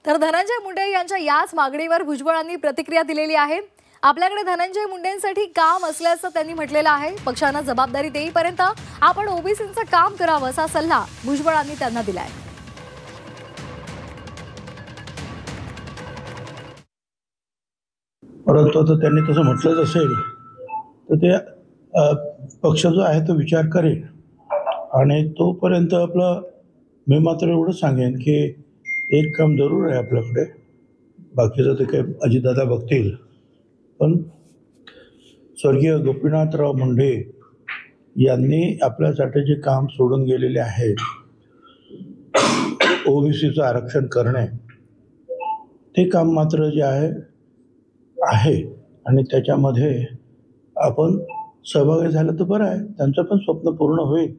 तर धनंजय मुंडे यांच्या याच मागणीवर भुजबळांनी प्रतिक्रिया दिलेली आहे। आपल्याकडे धनंजय मुंडेंसाठी काम असल्याचं त्यांनी म्हटलेलं आहे। पक्षाने जबाबदारी देईपर्यंत आपण ओबीसींचं काम करावं असा सल्ला भुजबळांनी त्यांना दिलाय। परंतु तर त्यांनी तसं म्हटलंच असेल तर ते पक्ष जो आहे तो विचार करेल आणि तोपर्यंत आपलं मी मात्र एवढं सांगेन की एक काम जरूर आहे आपल्याकडे, बाकीचं ते काही अजितदादा बघतील, पण स्वर्गीय गोपीनाथराव मुंडे यांनी आपल्यासाठी जे काम सोडून गेलेले आहे ओबीसीचं आरक्षण करणे, ते काम मात्र जे आहे आणि त्याच्यामध्ये आपण सहभागी झालं तर बरं आहे, त्यांचं पण स्वप्न पूर्ण होईल।